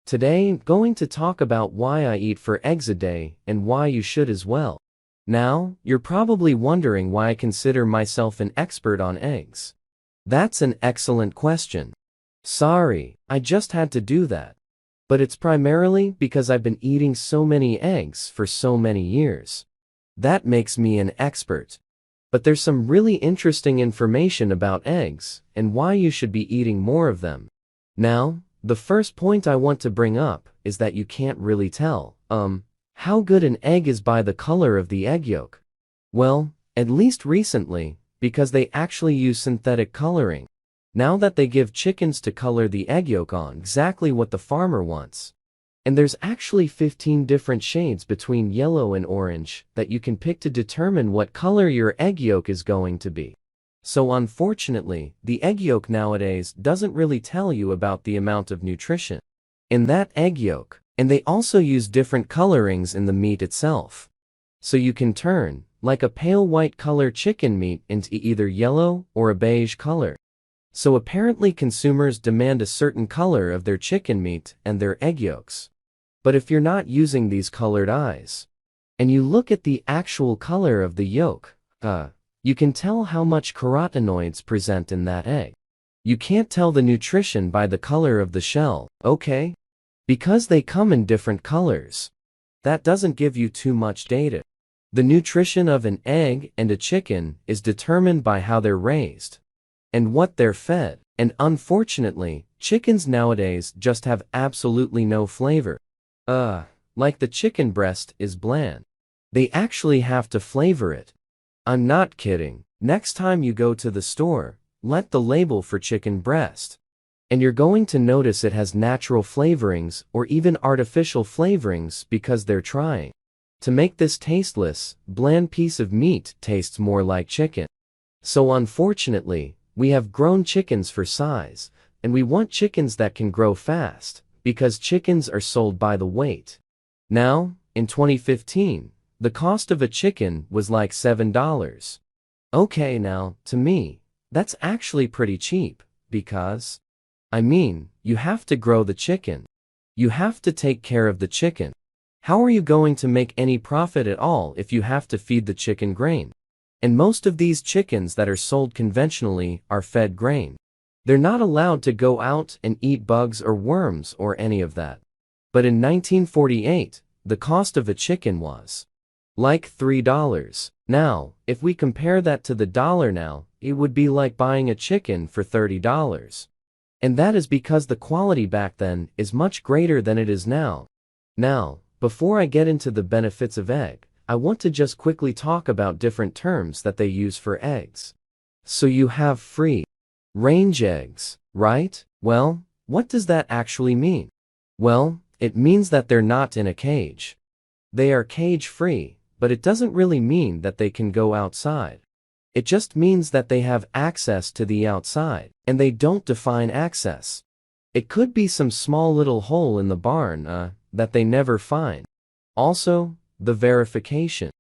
Today, I'm going to talk about why I eat 4 eggs a day and why you should as well. Now, you're probably wondering why I consider myself an expert on eggs. That's an excellent question. Sorry, I just had to do that. But it's primarily because I've been eating so many eggs for so many years. That makes me an expert. But there's some really interesting information about eggs and why you should be eating more of them. Now, the first point I want to bring up is that you can't really tell, how good an egg is by the color of the egg yolk. Well, at least recently, because they actually use synthetic coloring. Now that they give chickens to color the egg yolk on exactly what the farmer wants. And there's actually 15 different shades between yellow and orange that you can pick to determine what color your egg yolk is going to be. So unfortunately, the egg yolk nowadays doesn't really tell you about the amount of nutrition in that egg yolk, and they also use different colorings in the meat itself. So you can turn, like a pale white color chicken meat into either yellow or a beige color. So apparently consumers demand a certain color of their chicken meat and their egg yolks. But if you're not using these colored eyes, and you look at the actual color of the yolk, you can tell how much carotenoids present in that egg. You can't tell the nutrition by the color of the shell, okay? Because they come in different colors. That doesn't give you too much data. The nutrition of an egg and a chicken is determined by how they're raised and what they're fed. And unfortunately, chickens nowadays just have absolutely no flavor. Like the chicken breast is bland. They actually have to flavor it. I'm not kidding. Next time you go to the store, let the label for chicken breast. And you're going to notice it has natural flavorings or even artificial flavorings because they're trying to make this tasteless, bland piece of meat tastes more like chicken. So unfortunately, we have grown chickens for size, and we want chickens that can grow fast, because chickens are sold by the weight. Now, in 2015, the cost of a chicken was like $7. Okay, now, to me, that's actually pretty cheap, because, you have to grow the chicken. You have to take care of the chicken. How are you going to make any profit at all if you have to feed the chicken grain? And most of these chickens that are sold conventionally are fed grain. They're not allowed to go out and eat bugs or worms or any of that. But in 1948, the cost of a chicken was like $3. Now, if we compare that to the dollar now, it would be like buying a chicken for $30. And that is because the quality back then is much greater than it is now. Now, before I get into the benefits of egg, I want to just quickly talk about different terms that they use for eggs. So you have free-range eggs, right? Well, what does that actually mean? Well, it means that they're not in a cage. They are cage-free, but it doesn't really mean that they can go outside. It just means that they have access to the outside, and they don't define access. It could be some small little hole in the barn, that they never find. Also, the verification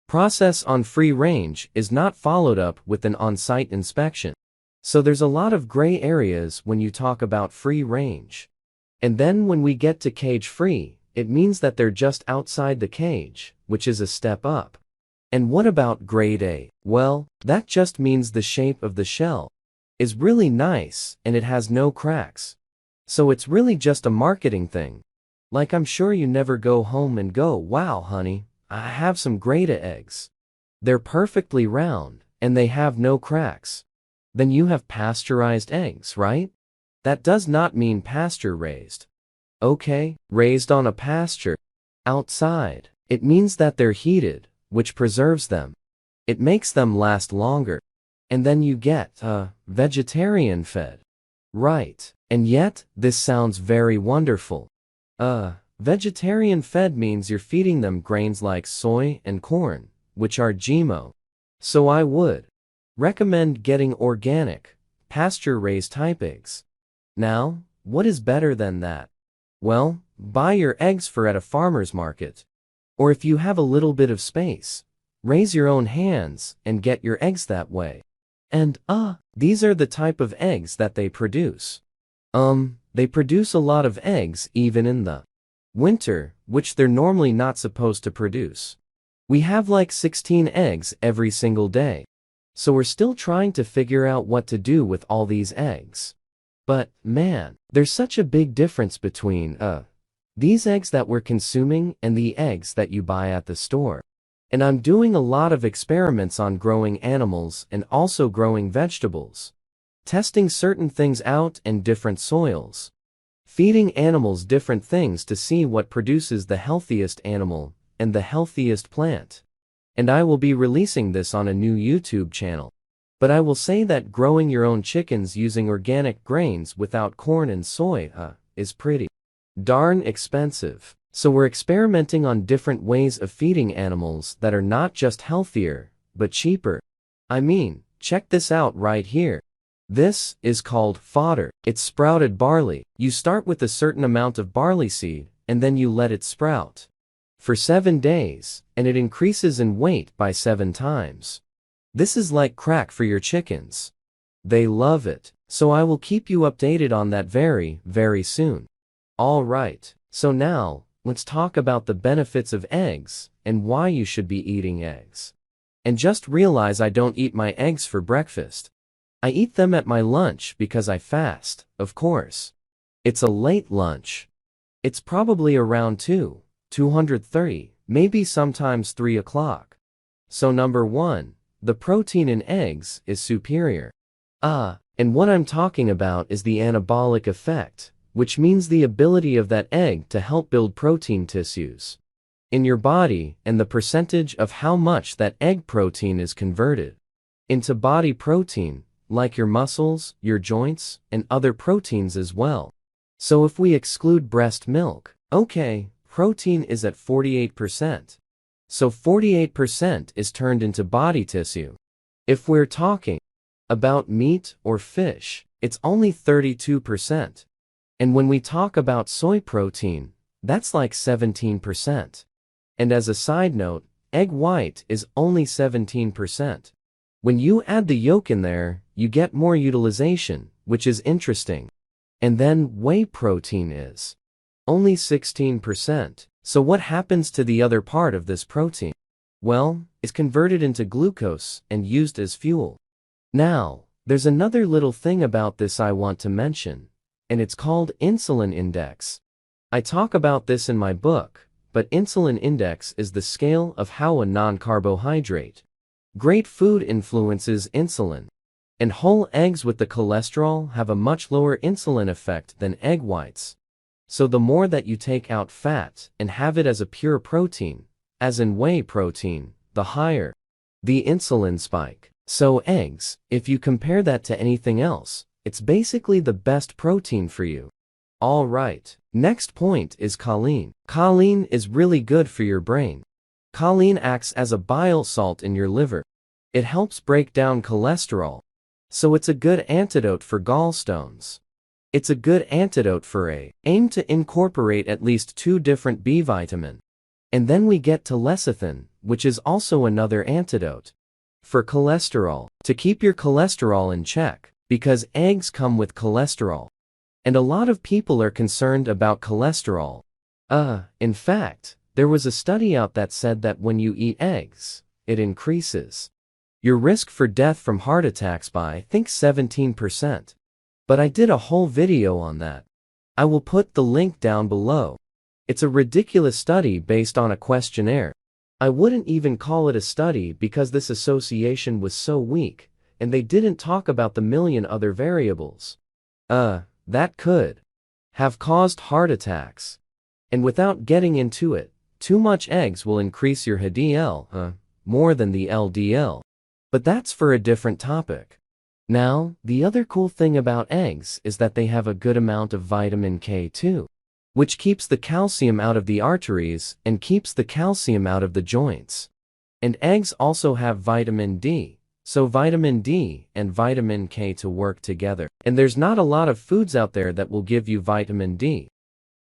process on free range is not followed up with an on-site inspection. So there's a lot of gray areas when you talk about free range. And then when we get to cage-free, it means that they're just outside the cage, which is a step up. And what about grade A? Well, that just means the shape of the shell is really nice and it has no cracks. So it's really just a marketing thing. Like I'm sure you never go home and go, wow honey, I have some grade A eggs. They're perfectly round, and they have no cracks. Then you have pasteurized eggs, right? That does not mean pasture-raised. Okay, raised on a pasture outside. It means that they're heated, which preserves them. It makes them last longer. And then you get, vegetarian fed. Right. And yet, this sounds very wonderful. Vegetarian fed means you're feeding them grains like soy and corn, which are GMO. So I would recommend getting organic, pasture-raised type eggs. Now, what is better than that? Well, buy your eggs at a farmer's market. Or if you have a little bit of space, raise your own hands and get your eggs that way. And, these are the type of eggs that they produce. They produce a lot of eggs even in the winter, which they're normally not supposed to produce. We have like 16 eggs every single day. So we're still trying to figure out what to do with all these eggs. But, man, there's such a big difference between, these eggs that we're consuming and the eggs that you buy at the store. And I'm doing a lot of experiments on growing animals and also growing vegetables. Testing certain things out in different soils. Feeding animals different things to see what produces the healthiest animal and the healthiest plant. And I will be releasing this on a new YouTube channel. But I will say that growing your own chickens using organic grains without corn and soy, is pretty darn expensive. So we're experimenting on different ways of feeding animals that are not just healthier, but cheaper. I mean, check this out right here. This is called fodder. It's sprouted barley. You start with a certain amount of barley seed, and then you let it sprout for 7 days, and it increases in weight by 7 times. This is like crack for your chickens. They love it, so I will keep you updated on that very, very soon. Alright, so now, let's talk about the benefits of eggs, and why you should be eating eggs. And just realize I don't eat my eggs for breakfast. I eat them at my lunch because I fast, of course. It's a late lunch. It's probably around 2:30, maybe sometimes 3 o'clock. So number 1, the protein in eggs is superior. And what I'm talking about is the anabolic effect, which means the ability of that egg to help build protein tissues in your body and the percentage of how much that egg protein is converted into body protein, like your muscles, your joints, and other proteins as well. So if we exclude breast milk, okay, protein is at 48%. So 48% is turned into body tissue. If we're talking about meat or fish, it's only 32%. And when we talk about soy protein, that's like 17%. And as a side note, egg white is only 17%. When you add the yolk in there, you get more utilization, which is interesting. And then whey protein is only 16%. So what happens to the other part of this protein? Well, it's converted into glucose and used as fuel. Now, there's another little thing about this I want to mention, and it's called insulin index. I talk about this in my book, but insulin index is the scale of how a non-carbohydrate great food influences insulin. And whole eggs with the cholesterol have a much lower insulin effect than egg whites. So the more that you take out fat and have it as a pure protein, as in whey protein, the higher the insulin spike. So eggs, if you compare that to anything else, it's basically the best protein for you. Alright, next point is choline. Choline is really good for your brain. Choline acts as a bile salt in your liver. It helps break down cholesterol. So it's a good antidote for gallstones. It's a good antidote for aim to incorporate at least 2 different B vitamin. And then we get to lecithin, which is also another antidote for cholesterol, to keep your cholesterol in check, because eggs come with cholesterol. And a lot of people are concerned about cholesterol. In fact, there was a study out that said that when you eat eggs, it increases your risk for death from heart attacks by, I think, 17%. But I did a whole video on that. I will put the link down below. It's a ridiculous study based on a questionnaire. I wouldn't even call it a study because this association was so weak, and they didn't talk about the million other variables that could have caused heart attacks. And without getting into it, too much eggs will increase your HDL, more than the LDL. But that's for a different topic. Now, the other cool thing about eggs is that they have a good amount of vitamin K too, which keeps the calcium out of the arteries and keeps the calcium out of the joints. And eggs also have vitamin D, so vitamin D and vitamin K to work together. And there's not a lot of foods out there that will give you vitamin D.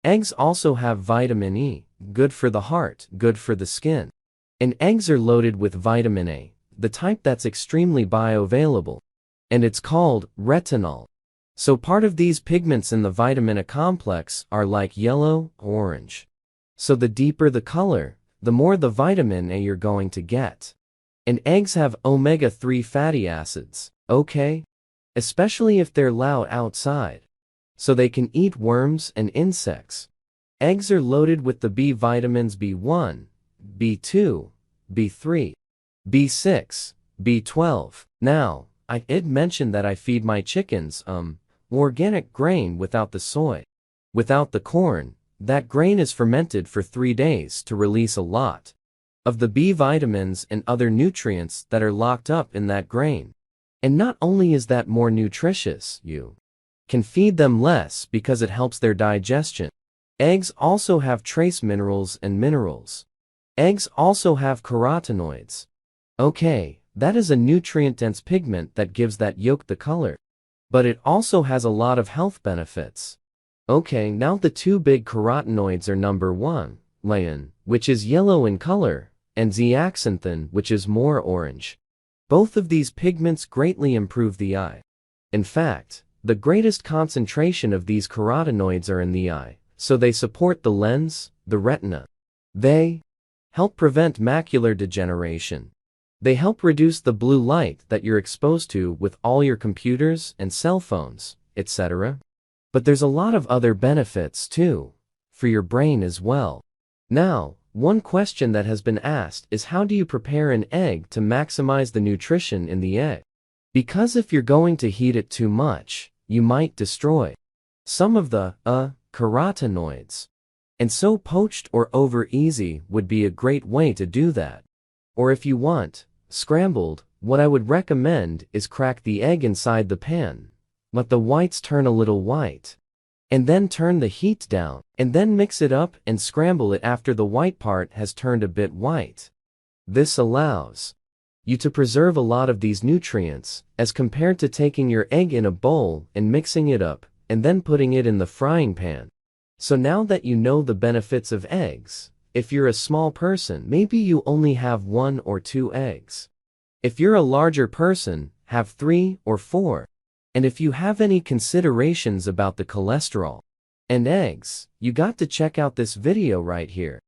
Eggs also have vitamin E, good for the heart, good for the skin. And eggs are loaded with vitamin A, the type that's extremely bioavailable. And it's called retinol. So part of these pigments in the vitamin A complex are like yellow, orange. So the deeper the color, the more the vitamin A you're going to get. And eggs have omega-3 fatty acids, okay? Especially if they're allowed outside. So they can eat worms and insects. Eggs are loaded with the B vitamins B1, B2, B3, B6, B12. Now, I did mention that I feed my chickens, organic grain without the soy. Without the corn, that grain is fermented for 3 days to release a lot of the B vitamins and other nutrients that are locked up in that grain. And not only is that more nutritious, you can feed them less because it helps their digestion. Eggs also have trace minerals and minerals. Eggs also have carotenoids. Okay, that is a nutrient-dense pigment that gives that yolk the color. But it also has a lot of health benefits. Okay, now the two big carotenoids are number 1, lanolin, which is yellow in color, and zeaxanthin, which is more orange. Both of these pigments greatly improve the eye. In fact, the greatest concentration of these carotenoids are in the eye, so they support the lens, the retina. They help prevent macular degeneration. They help reduce the blue light that you're exposed to with all your computers and cell phones, etc. But there's a lot of other benefits too, for your brain as well. Now, one question that has been asked is, how do you prepare an egg to maximize the nutrition in the egg? Because if you're going to heat it too much, you might destroy some of the carotenoids. And so poached or over easy would be a great way to do that. Or if you want scrambled, what I would recommend is crack the egg inside the pan. Let the whites turn a little white. And then turn the heat down, and then mix it up and scramble it after the white part has turned a bit white. This allows you to preserve a lot of these nutrients, as compared to taking your egg in a bowl and mixing it up, and then putting it in the frying pan. So now that you know the benefits of eggs, if you're a small person, maybe you only have 1 or 2 eggs. If you're a larger person, have 3 or 4. And if you have any considerations about the cholesterol and eggs, you got to check out this video right here.